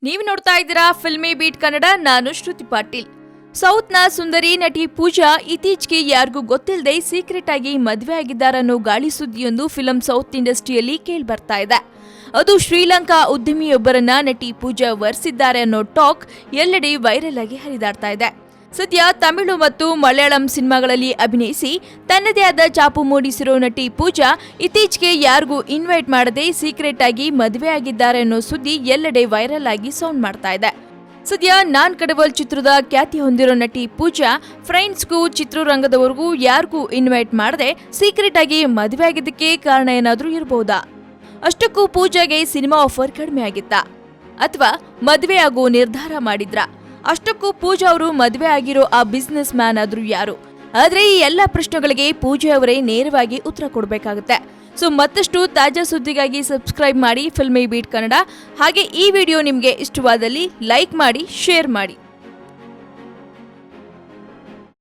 ನೀವು ನೋಡ್ತಾ ಇದ್ದೀರಾ ಫಿಲ್ಮಿ ಬೀಟ್ ಕನ್ನಡ. ನಾನು ಶ್ರುತಿ ಪಾಟೀಲ್. ಸೌತ್ನ ಸುಂದರಿ ನಟಿ ಪೂಜಾ ಇತ್ತೀಚೆಗೆ ಯಾರಿಗೂ ಗೊತ್ತಿಲ್ಲದೆ ಸೀಕ್ರೆಟ್ ಆಗಿ ಮದುವೆ ಆಗಿದ್ದಾರನ್ನೋ ಗಾಳಿ ಸುದ್ದಿಯೊಂದು ಫಿಲಂ ಸೌತ್ ಇಂಡಸ್ಟ್ರಿಯಲ್ಲಿ ಕೇಳ್ಬರ್ತಾ ಇದೆ. ಅದು ಶ್ರೀಲಂಕಾ ಉದ್ಯಮಿಯೊಬ್ಬರನ್ನ ನಟಿ ಪೂಜಾ ವರ್ಸಿದ್ದಾರೆ ಅನ್ನೋ ಟಾಕ್ ಎಲ್ಲೆಡೆ ವೈರಲ್ ಆಗಿ ಹರಿದಾಡ್ತಾ ಇದೆ. ಸದ್ಯ ತಮಿಳು ಮತ್ತು ಮಲಯಾಳಂ ಸಿನಿಮಾಗಳಲ್ಲಿ ಅಭಿನಯಿಸಿ ತನ್ನದೇ ಆದ ಛಾಪು ಮೂಡಿಸಿರೋ ನಟಿ ಪೂಜಾ ಇತ್ತೀಚೆಗೆ ಯಾರಿಗೂ ಇನ್ವೈಟ್ ಮಾಡದೆ ಸೀಕ್ರೆಟ್ ಆಗಿ ಮದುವೆ ಆಗಿದ್ದಾರೆ ಅನ್ನೋ ಸುದ್ದಿ ಎಲ್ಲೆಡೆ ವೈರಲ್ ಆಗಿ ಸೌಂಡ್ ಮಾಡ್ತಾ ಇದೆ. ಸದ್ಯ ನಾನ್ ಕಡವಲ್ ಚಿತ್ರದ ಖ್ಯಾತಿ ಹೊಂದಿರೋ ನಟಿ ಪೂಜಾ ಫ್ರೆಂಡ್ಸ್ಗೂ ಚಿತ್ರರಂಗದವರೆಗೂ ಯಾರಿಗೂ ಇನ್ವೈಟ್ ಮಾಡದೆ ಸೀಕ್ರೆಟ್ ಆಗಿ ಮದುವೆ ಆಗಿದ್ದಕ್ಕೆ ಕಾರಣ ಏನಾದ್ರೂ ಇರಬಹುದಾ? ಅಷ್ಟಕ್ಕೂ ಪೂಜಾಗೆ ಸಿನಿಮಾ ಆಫರ್ ಕಡಿಮೆ ಆಗಿತ್ತಾ ಅಥವಾ ಮದುವೆ ಆಗೋ ನಿರ್ಧಾರ ಮಾಡಿದ್ರಾ? ಅಷ್ಟಕ್ಕೂ ಪೂಜಾ ಅವರು ಮದುವೆ ಆಗಿರೋ ಆ ಬಿಸ್ನೆಸ್ ಮ್ಯಾನ್ ಆದ್ರೂ ಯಾರು? ಆದ್ರೆ ಈ ಎಲ್ಲ ಪ್ರಶ್ನೆಗಳಿಗೆ ಪೂಜಾ ಅವರೇ ನೇರವಾಗಿ ಉತ್ತರ ಕೊಡಬೇಕಾಗುತ್ತೆ. ಸೊ ಮತ್ತಷ್ಟು ತಾಜಾ ಸುದ್ದಿಗಾಗಿ ಸಬ್ಸ್ಕ್ರೈಬ್ ಮಾಡಿ ಫಿಲ್ಮಿ ಬೀಟ್ ಕನ್ನಡ. ಹಾಗೆ ಈ ವಿಡಿಯೋ ನಿಮಗೆ ಇಷ್ಟವಾದಲ್ಲಿ ಲೈಕ್ ಮಾಡಿ, ಶೇರ್ ಮಾಡಿ.